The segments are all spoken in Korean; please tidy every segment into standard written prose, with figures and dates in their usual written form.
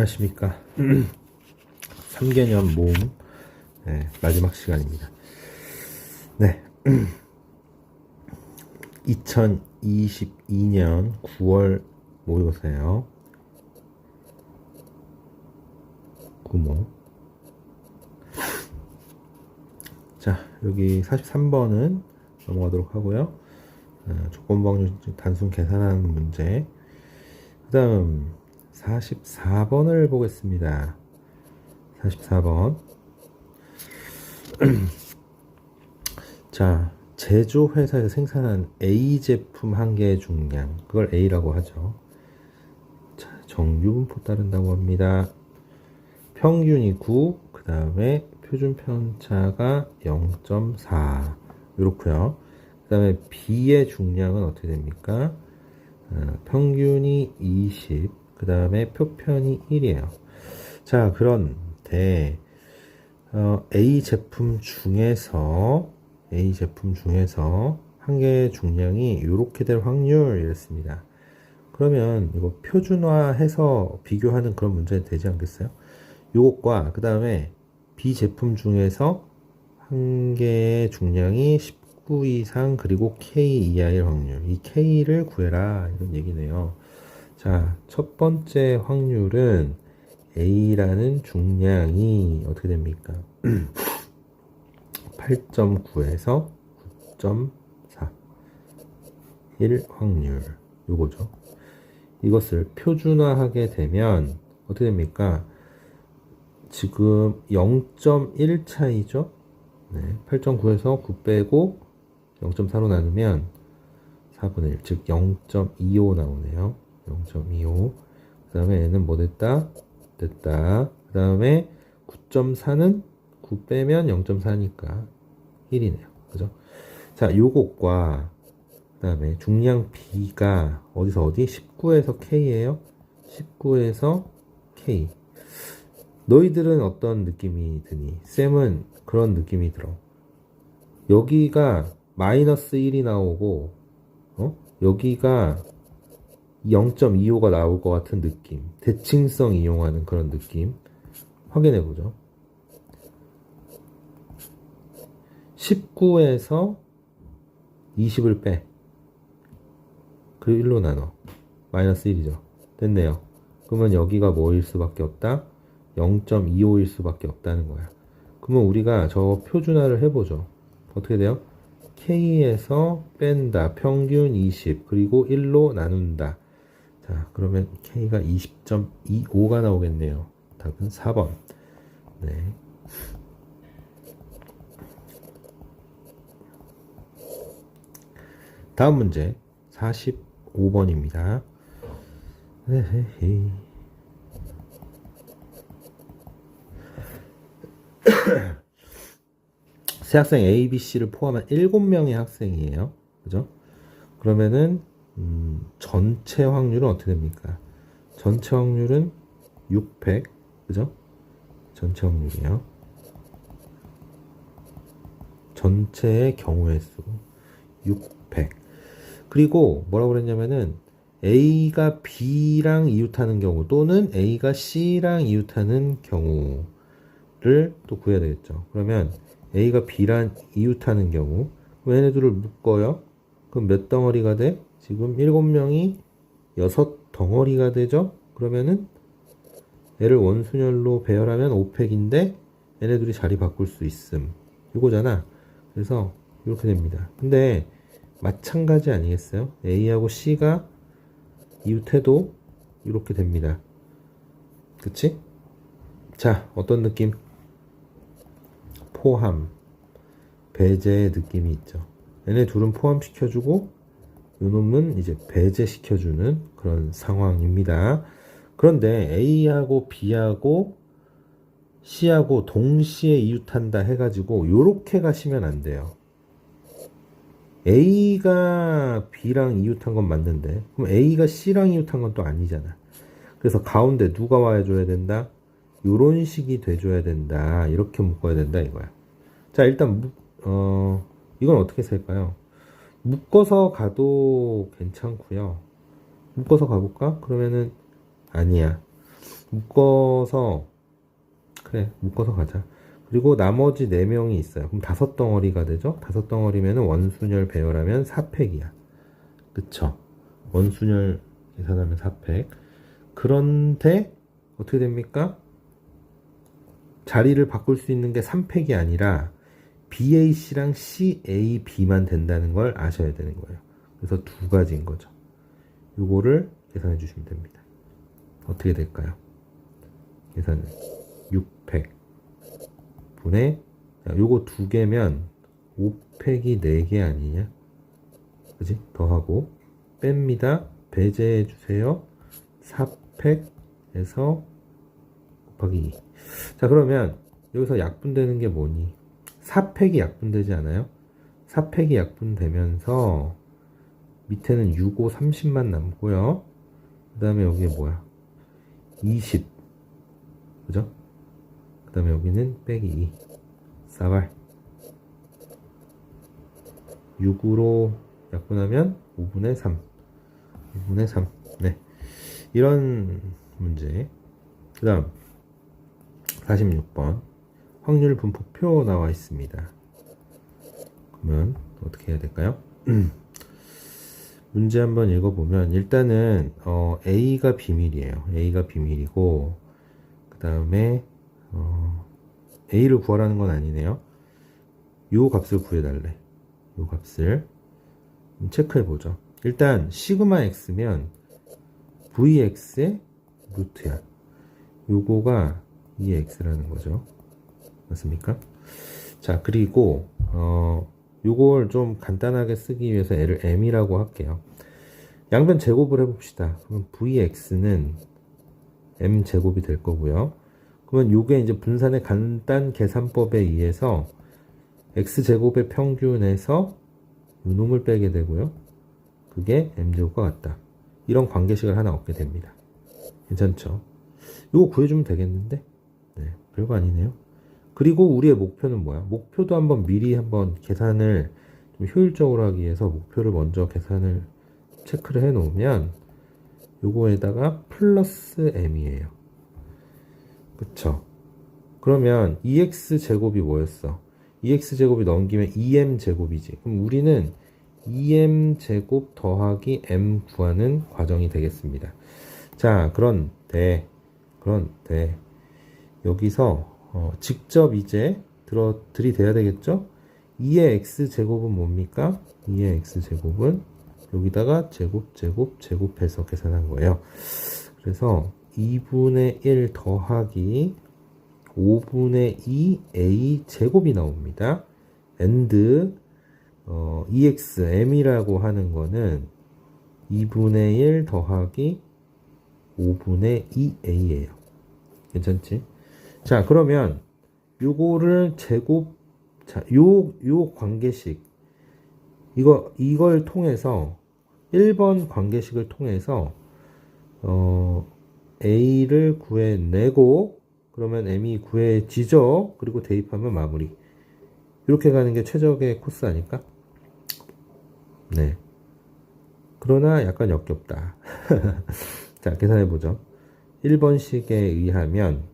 안녕하십니까. 3개년 모음 마지막 시간입니다. 네. 2022년 9월 모의고사예요. 구모. 자, 여기 43번은 넘어가도록 하고요. 조건부 확률 단순 계산하는 문제. 그 다음 44번을 보겠습니다. 44번. 자, 제조회사에서 생산한 A 제품 한 개의 중량, 그걸 A라고 하죠. 자, 정규분포 따른다고 합니다. 평균이 9, 그 다음에 표준 편차가 0.4 이렇고요. 그 다음에 B의 중량은 어떻게 됩니까? 평균이 20, 그 다음에 표편이 1이에요. 자, 그런데 A 제품 중에서 한 개의 중량이 이렇게 될 확률 이랬습니다. 그러면 이거 표준화해서 비교하는 그런 문제 되지 않겠어요? 요것과 그 다음에 B 제품 중에서 한 개의 중량이 19 이상 그리고 K 이하일 확률, 이 K를 구해라 이런 얘기네요. 자, 첫 번째 확률은 A라는 중량이 어떻게 됩니까? 8.9에서 9.4 1 확률, 요거죠. 이것을 표준화하게 되면 어떻게 됩니까? 지금 0.1 차이죠. 네, 8.9에서 9 빼고 0.4로 나누면 4분의 1, 즉 0.25 나오네요. 0.25. 그 다음에 얘는 뭐 됐다? 그 다음에 9.4는 9 빼면 0.4니까 1이네요. 그죠? 자, 요것과 그 다음에 중량 B가 어디서 어디? 19에서 K예요. 19에서 K. 너희들은 어떤 느낌이 드니? 쌤은 그런 느낌이 들어. 여기가 마이너스 1이 나오고 여기가 0.25가 나올 것 같은 느낌. 대칭성 이용하는 그런 느낌. 확인해보죠. 19에서 20을 빼. 그리고 1로 나눠. 마이너스 1이죠. 됐네요. 그러면 여기가 뭐일 수밖에 없다? 0.25일 수밖에 없다는 거야. 그러면 우리가 저 표준화를 해보죠. 어떻게 돼요? K에서 뺀다. 평균 20. 그리고 1로 나눈다. 자, 그러면 K가 20.25가 나오겠네요. 답은 4번. 네. 다음 문제 45번입니다. 세 학생 A, B, C를 포함한 7명의 학생이에요. 그죠? 그러면은 전체 확률은 어떻게 됩니까? 전체 확률은 600. 그죠? 전체 확률이에요. 전체의 경우의 수 600. 그리고 뭐라고 그랬냐면은 A가 B랑 이웃하는 경우 또는 A가 C랑 이웃하는 경우를 또 구해야 되겠죠. 그러면 A가 B랑 이웃하는 경우, 얘네들을 묶어요. 그럼 몇 덩어리가 돼? 지금 7명이 6덩어리가 되죠? 그러면은 얘를 원순열로 배열하면 5팩인데 얘네들이 자리 바꿀 수 있음. 이거잖아. 그래서 이렇게 됩니다. 근데 마찬가지 아니겠어요? A하고 C가 이웃해도 이렇게 됩니다. 그치? 자, 어떤 느낌? 포함, 배제의 느낌이 있죠. 얘네 둘은 포함시켜주고 요놈은 이제 배제시켜주는 그런 상황입니다. 그런데 A하고 B하고 C하고 동시에 이웃한다 해가지고 요렇게 가시면 안 돼요. A가 B랑 이웃한 건 맞는데 그럼 A가 C랑 이웃한 건 또 아니잖아. 그래서 가운데 누가 와줘야 된다? 요런 식이 돼줘야 된다. 이렇게 묶어야 된다 이거야. 자, 일단 이건 어떻게 쓸까요? 묶어서 가도 괜찮고요. 묶어서 가볼까? 그러면은 아니야. 묶어서, 그래, 묶어서 가자. 그리고 나머지 4명이 있어요. 그럼 5덩어리가 되죠? 5덩어리면 원순열 배열하면 4팩이야. 그쵸? 원순열 계산하면 4팩. 그런데, 어떻게 됩니까? 자리를 바꿀 수 있는 게 3팩이 아니라, BAC랑 CAB만 된다는 걸 아셔야 되는 거예요. 그래서 2가지인 거죠. 요거를 계산해 주시면 됩니다. 어떻게 될까요? 계산은 6팩 분의, 요거 2개면 5팩이 4개 아니냐? 그지? 더하고 뺍니다. 배제해 주세요. 4팩에서 곱하기 2. 자, 그러면 여기서 약분되는 게 뭐니? 4팩이 약분되지 않아요? 4팩이 약분되면서 밑에는 6, 5, 30만 남고요. 그 다음에 여기에 뭐야? 20. 그죠? 그 다음에 여기는 빼기 2. 싸발. 6으로 약분하면 5분의 3. 5분의 3. 네. 이런 문제. 그 다음 46번. 확률 분포표 나와 있습니다. 그러면 어떻게 해야 될까요? 문제 한번 읽어보면 일단은 A가 비밀이에요. A가 비밀이고 그 다음에 A를 구하라는 건 아니네요. 요 값을 구해달래. 요 값을 체크해보죠. 일단 시그마 x면 vx의 루트야. 요거가 이 x라는 거죠. 맞습니까? 자, 그리고 요걸 좀 간단하게 쓰기 위해서 얘를 m이라고 할게요. 양변 제곱을 해봅시다. 그럼 vx는 m제곱이 될 거고요. 그러면 요게 이제 분산의 간단 계산법에 의해서 x제곱의 평균에서 요놈을 빼게 되고요. 그게 m제곱과 같다. 이런 관계식을 하나 얻게 됩니다. 괜찮죠? 요거 구해주면 되겠는데? 네, 별거 아니네요. 그리고 우리의 목표는 뭐야? 목표도 한번 미리 한번 계산을 좀 효율적으로 하기 위해서 목표를 먼저 계산을 체크를 해 놓으면 요거에다가 플러스 m이에요. 그쵸? 그러면 2x제곱이 뭐였어? 2x제곱이 넘기면 2m제곱이지. 그럼 우리는 2m제곱 더하기 m 구하는 과정이 되겠습니다. 자, 그런데 여기서 직접 이제 들이대야 되겠죠? 2의 x제곱은 뭡니까? 2의 x제곱은 여기다가 제곱해서 계산한 거예요. 그래서 2분의 1 더하기 5분의 2 a 제곱이 나옵니다. and m이라고 하는 거는 2분의 1 더하기 5분의 2a예요. 괜찮지? 자, 그러면 요거를 요 관계식 이걸 통해서 1번 관계식을 통해서 a를 구해내고 그러면 m이 구해지죠. 그리고 대입하면 마무리. 이렇게 가는 게 최적의 코스 아닐까? 네. 그러나 약간 역겹다. 자, 계산해보죠. 1번식에 의하면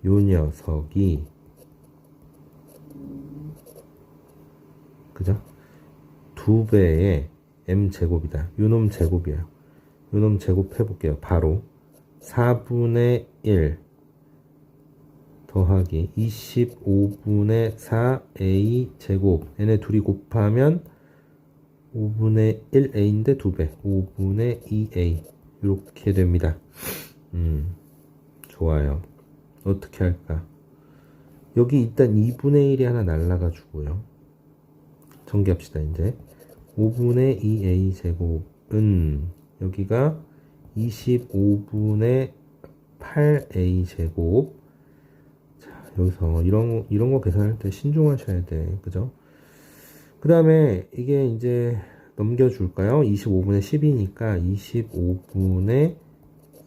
요 녀석이 그죠? 2배의 m제곱이다. 요놈 제곱이에요. 요놈 제곱해볼게요. 바로 4분의 1 더하기 25분의 4a 제곱 얘네 둘이 곱하면 5분의 1a인데 2배 5분의 2a 이렇게 됩니다. 좋아요. 어떻게 할까? 여기 일단 2분의 1이 하나 날라가 주고요. 전개합시다. 이제 5분의 2a 제곱은 여기가 25분의 8a 제곱. 자, 여기서 이런 거 계산할 때 신중하셔야 돼. 그죠? 그 다음에 이게 이제 넘겨줄까요? 25분의 10이니까 25분의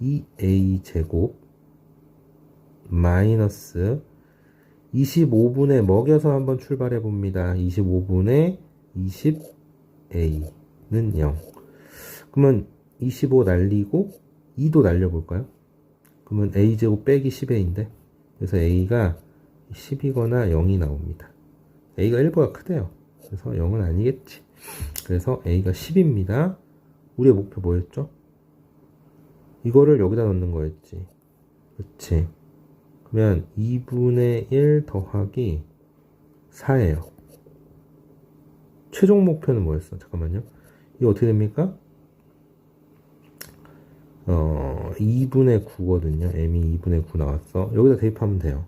2a 제곱 마이너스 25분에 먹여서 한번 출발해 봅니다. 25분의 20a는 0. 그러면 25 날리고 2도 날려볼까요? 그러면 a제곱 빼기 10a인데 그래서 a가 10이거나 0이 나옵니다. a가 1보다 크대요. 그래서 0은 아니겠지. 그래서 a가 10입니다. 우리의 목표 뭐였죠? 이거를 여기다 넣는 거였지. 그렇지. 그러면 2분의 1 더하기 4예요. 최종 목표는 뭐였어? 잠깐만요. 이거 어떻게 됩니까? 2분의 9거든요. m이 2분의 9 나왔어. 여기다 대입하면 돼요.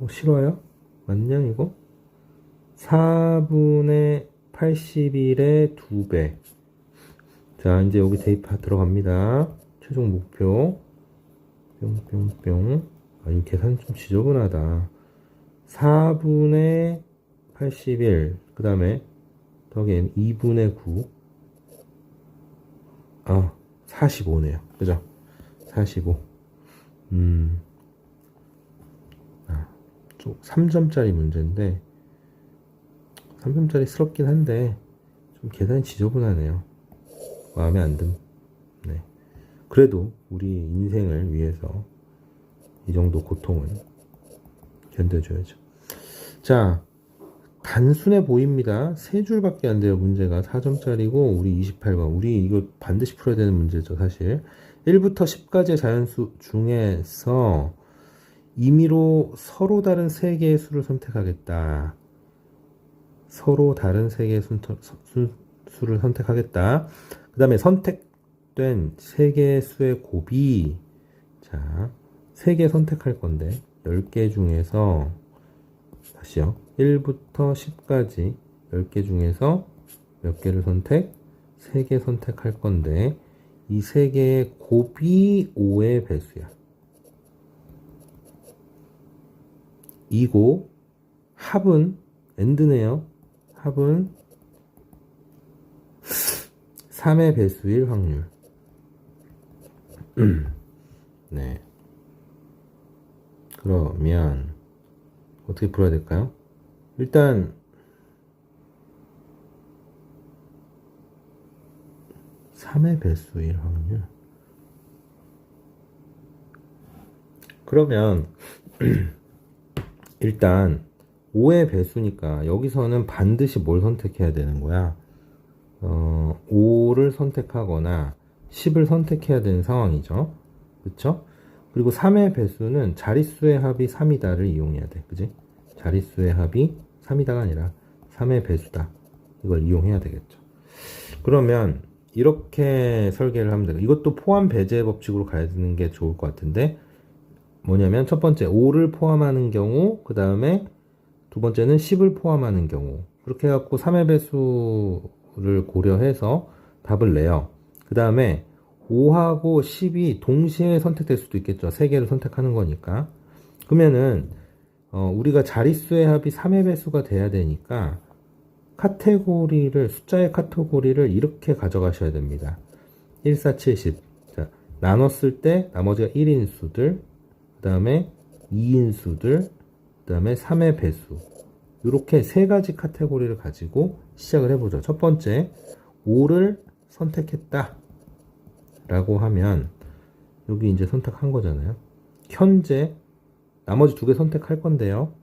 싫어요? 맞냐 이거? 4분의 81의 2배. 자, 이제 여기 대입 들어갑니다. 최종 목표. 뿅뿅뿅. 아, 이 계산 좀 지저분하다. 4분의 81. 그 다음에 더하기 2분의 9. 아, 45네요. 그죠? 45. 좀 3점짜리 문제인데 3점짜리 스럽긴 한데 좀 계산이 지저분하네요. 마음에 안 든. 네. 그래도 우리 인생을 위해서 이 정도 고통은 견뎌줘야죠. 자, 단순해 보입니다. 세 줄밖에 안 돼요. 문제가 4점짜리고 우리 28번. 우리 이거 반드시 풀어야 되는 문제죠. 사실 1부터 10까지의 자연수 중에서 임의로 서로 다른 세 개의 수를 선택하겠다. 서로 다른 세 개의 수를 선택하겠다. 그 다음에 선택된 세 개의 수의 곱이, 자, 3개 선택할 건데 10개 중에서 다시요. 1부터 10까지 10개 중에서 몇 개를 선택? 3개 선택할 건데 이 3개의 곱이 5의 배수야. 이고 합은 AND네요. 합은 3의 배수일 확률. 네. 그러면 어떻게 풀어야 될까요? 일단 3의 배수일 확률. 그러면 일단 5의 배수니까 여기서는 반드시 뭘 선택해야 되는 거야? 5를 선택하거나 10을 선택해야 되는 상황이죠. 그쵸? 그리고 3의 배수는 자릿수의 합이 3이다를 이용해야 돼. 그지? 자릿수의 합이 3이다가 아니라 3의 배수다. 이걸 이용해야 되겠죠. 그러면 이렇게 설계를 하면 되고, 이것도 포함 배제 법칙으로 가야 되는 게 좋을 것 같은데, 뭐냐면 첫 번째 5를 포함하는 경우, 그 다음에 두 번째는 10을 포함하는 경우, 그렇게 해갖고 3의 배수를 고려해서 답을 내요. 그 다음에 5하고 10이 동시에 선택될 수도 있겠죠. 3개를 선택하는 거니까. 그러면은 우리가 자릿수의 합이 3의 배수가 돼야 되니까 카테고리를, 숫자의 카테고리를 이렇게 가져가셔야 됩니다. 1, 4, 70. 자, 나눴을 때 나머지가 1인 수들, 그 다음에 2인 수들, 그 다음에 3의 배수. 이렇게 세 가지 카테고리를 가지고 시작을 해보죠. 첫 번째, 5를 선택했다 라고 하면 여기 이제 선택한 거잖아요. 현재 나머지 2개 선택할 건데요.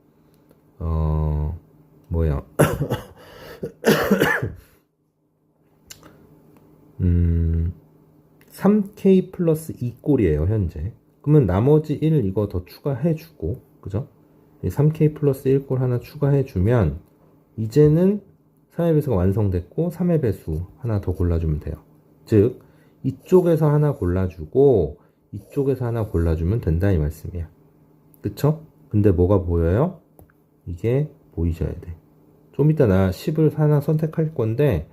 뭐야? 3K 플러스 2꼴이에요, 현재. 그러면 나머지 1 이거 더 추가해주고, 그죠? 3K 플러스 1꼴 하나 추가해주면, 이제는 3의 배수가 완성됐고, 3의 배수 하나 더 골라주면 돼요. 즉, 이쪽에서 하나 골라주고, 이쪽에서 하나 골라주면 된다, 이 말씀이야. 그쵸? 근데 뭐가 보여요? 이게 보이셔야 돼. 좀 이따 나 10을 하나 선택할 건데,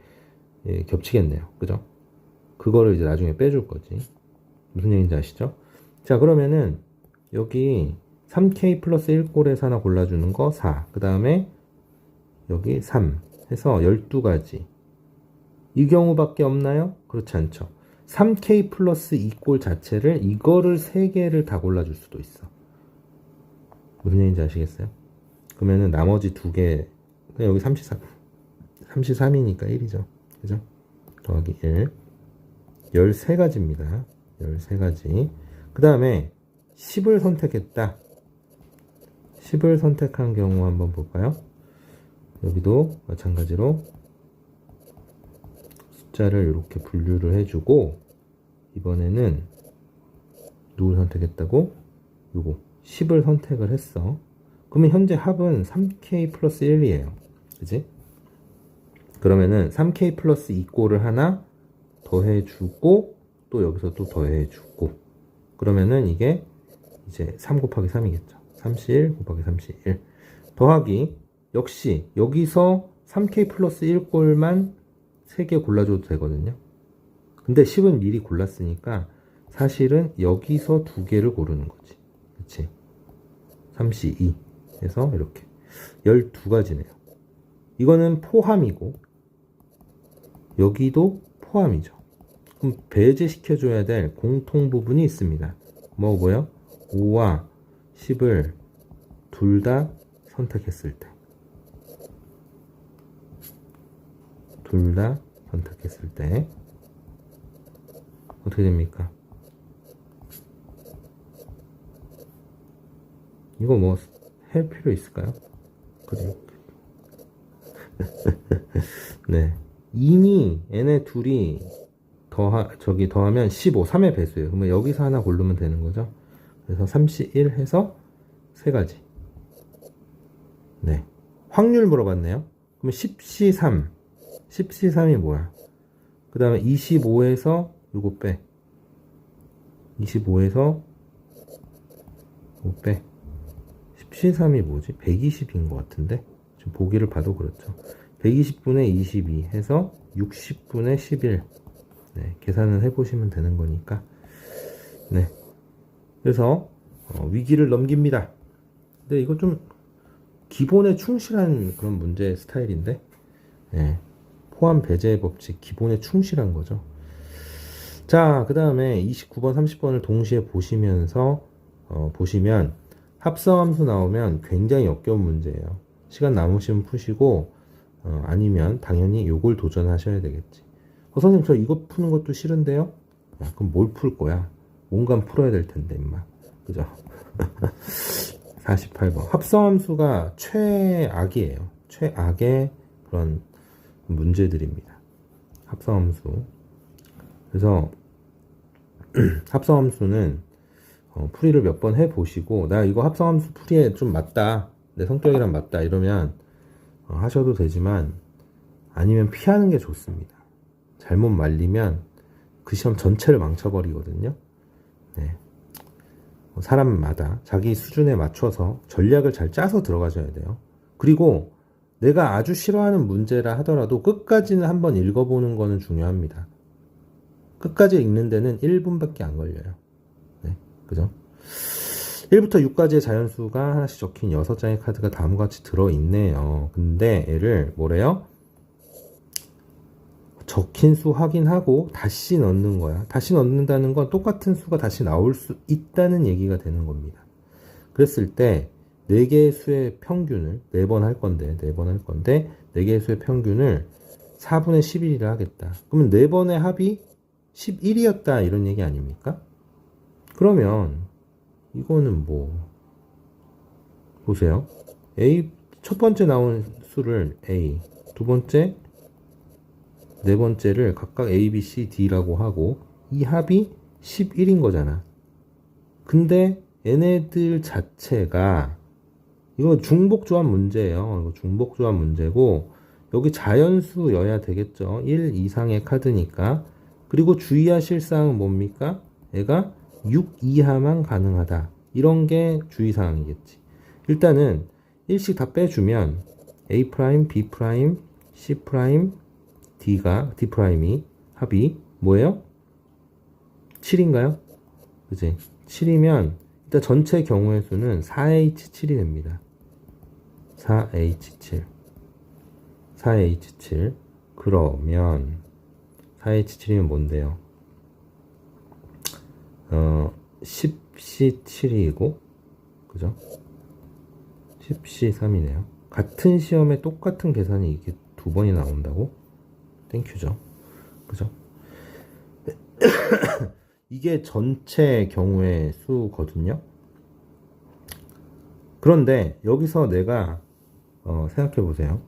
예, 겹치겠네요. 그죠? 그거를 이제 나중에 빼줄 거지. 무슨 얘기인지 아시죠? 자, 그러면은 여기 3K 플러스 1꼴에서 하나 골라주는 거 4. 그 다음에 여기 3 해서 12가지. 이 경우밖에 없나요? 그렇지 않죠. 3K 플러스 2꼴 자체를 이거를 3개를 다 골라줄 수도 있어. 무슨 얘기인지 아시겠어요? 그러면은 나머지 2개, 여기 33이니까 1이죠. 그죠? 더하기 1. 13가지입니다. 13가지. 그 다음에 10을 선택했다. 10을 선택한 경우 한번 볼까요? 여기도 마찬가지로 숫자를 이렇게 분류를 해주고, 이번에는 누굴 선택했다고? 요거 10을 선택을 했어. 그러면 현재 합은 3k 플러스 1이에요. 그지? 그러면은 3k 플러스 2꼴을 하나 더해주고, 또 여기서 또 더해주고, 그러면은 이게 이제 3 곱하기 3이겠죠. 31 곱하기 31 더하기, 역시 여기서 3k 플러스 1꼴만 3개 골라줘도 되거든요. 근데 10은 미리 골랐으니까 사실은 여기서 2개를 고르는 거지. 그치? 32 해서 이렇게 12가지네요. 이거는 포함이고 여기도 포함이죠. 그럼 배제시켜줘야 될 공통 부분이 있습니다. 뭐고요? 5와 10을 둘 다 선택했을 때, 둘 다 선택했을 때 어떻게 됩니까? 이거 뭐 할 필요 있을까요? 그래요. 네, 이미 얘네 둘이 더하면 15, 3의 배수예요. 그러면 여기서 하나 고르면 되는 거죠. 그래서 31 해서 3가지. 네, 확률 물어봤네요. 그러면 10시 3, 10시 3이 뭐야? 그 다음에 25에서 요거 빼, 25에서 요거 빼. 10시 3이 뭐지? 120인 것 같은데? 지금 보기를 봐도 그렇죠. 120분의 22 해서 60분의 11. 네, 계산을 해보시면 되는 거니까. 네. 그래서 위기를 넘깁니다. 근데 이거 좀 기본에 충실한 그런 문제 스타일인데, 네, 포함 배제 법칙 기본에 충실한 거죠. 자, 그 다음에 29번, 30번을 동시에 보시면서 보시면 합성함수 나오면 굉장히 역겨운 문제예요. 시간 남으시면 푸시고, 아니면 당연히 요걸 도전하셔야 되겠지. 선생님, 저 이거 푸는 것도 싫은데요? 야, 그럼 뭘 풀 거야? 뭔가 풀어야 될 텐데, 임마. 그죠? 48번. 합성함수가 최악이에요. 최악의 그런 문제들입니다. 합성함수. 그래서 합성함수는 풀이를 몇 번 해보시고, 나 이거 합성함수 풀이에 좀 맞다, 내 성격이랑 맞다, 이러면 하셔도 되지만, 아니면 피하는 게 좋습니다. 잘못 말리면 그 시험 전체를 망쳐버리거든요. 네. 사람마다 자기 수준에 맞춰서 전략을 잘 짜서 들어가셔야 돼요. 그리고 내가 아주 싫어하는 문제라 하더라도 끝까지는 한번 읽어보는 거는 중요합니다. 끝까지 읽는 데는 1분밖에 안 걸려요. 네, 그죠? 1부터 6까지의 자연수가 하나씩 적힌 6장의 카드가 다음과 같이 들어있네요. 근데 얘를 뭐래요? 적힌 수 확인하고 다시 넣는 거야. 다시 넣는다는 건 똑같은 수가 다시 나올 수 있다는 얘기가 되는 겁니다. 그랬을 때 4개의 수의 평균을 4번 할 건데 4개의 수의 평균을 4분의 11이라 하겠다. 그러면 4번의 합이 11이었다, 이런 얘기 아닙니까? 그러면 이거는 뭐, 보세요. A, 첫 번째 나온 수를 A, 두 번째, 네 번째를 각각 A, B, C, D라고 하고, 이 합이 11인 거잖아. 근데 얘네들 자체가, 이거 중복조합 문제예요. 이거 중복조합 문제고, 여기 자연수여야 되겠죠. 1 이상의 카드니까. 그리고 주의하실 사항은 뭡니까? 얘가 6 이하만 가능하다. 이런 게 주의사항이겠지. 일단은 1씩 다 빼주면 A', B', C', D'이 합이 뭐예요? 7인가요? 그치? 7이면 일단 전체 경우의 수는 4H7이 됩니다. 4H7. 4H7. 그러면 4H7이면 뭔데요? 10C7이고, 그죠? 10C3이네요. 같은 시험에 똑같은 계산이 이게 2번이 나온다고? 땡큐죠. 그죠? 이게 전체 경우의 수거든요. 그런데 여기서 내가 생각해 보세요.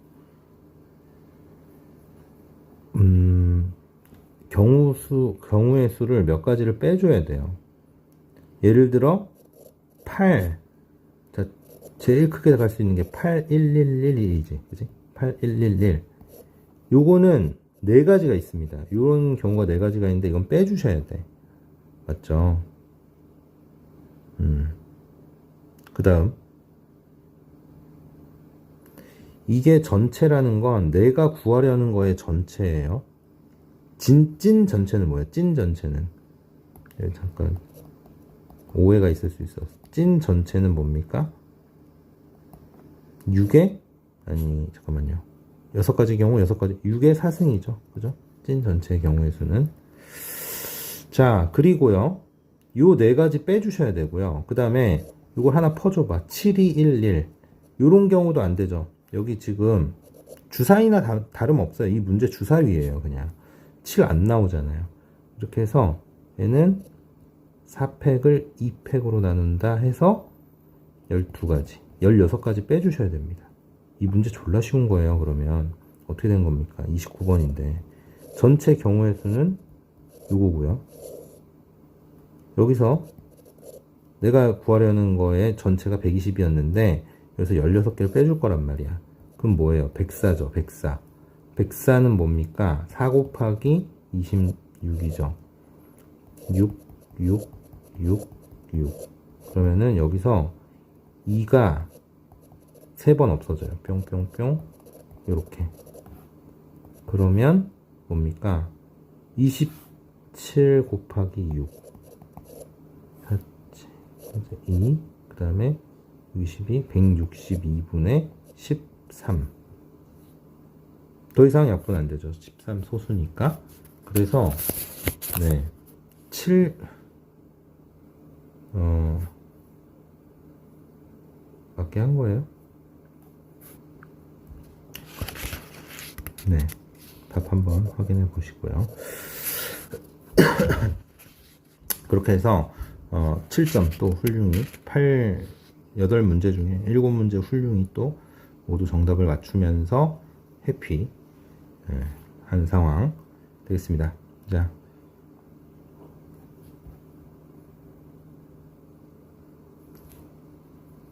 경우의 수를 몇 가지를 빼줘야 돼요. 예를 들어 8. 자, 제일 크게 갈 수 있는 게 81111이지. 그지? 8111. 요거는 네 가지가 있습니다. 요런 경우가 네 가지가 있는데 이건 빼주셔야 돼. 맞죠? 그 다음. 이게 전체라는 건 내가 구하려는 거의 전체예요. 찐 전체는 뭐예요? 찐 전체는. 잠깐. 오해가 있을 수 있어. 찐 전체는 뭡니까? 6의, 아니, 잠깐만요. 6가지 경우 6가지. 6의 4승이죠. 그죠? 찐 전체의 경우의 수는. 자, 그리고요. 요 네 가지 빼주셔야 되고요. 그 다음에 이걸 하나 퍼줘봐. 7211. 요런 경우도 안 되죠. 여기 지금 주사위나 다름없어요. 이 문제 주사위예요. 그냥 7 안 나오잖아요. 이렇게 해서 얘는 4팩을 2팩으로 나눈다 해서 12가지 16가지 빼주셔야 됩니다. 이 문제 졸라 쉬운 거예요. 그러면 어떻게 된 겁니까? 29번인데 전체 경우의 수는 요거고요. 여기서 내가 구하려는 거에 전체가 120이었는데 여기서 16개를 빼줄 거란 말이야. 그럼 뭐예요? 104죠. 104. 104는 뭡니까? 4 곱하기 26이죠. 6, 6, 6, 6. 그러면은 여기서 2가 3번 없어져요. 뿅뿅뿅. 요렇게. 그러면 뭡니까? 27 곱하기 6. 2. 그 다음에 62, 162분의 13. 더 이상 약분 안 되죠. 13 소수니까. 그래서, 네. 7, 맞게 한 거예요. 네. 답 한번 확인해 보시고요. 그렇게 해서, 7점 또 훌륭히 8문제 중에 7문제 훌륭히 또 모두 정답을 맞추면서 해피 한 상황 되겠습니다. 자,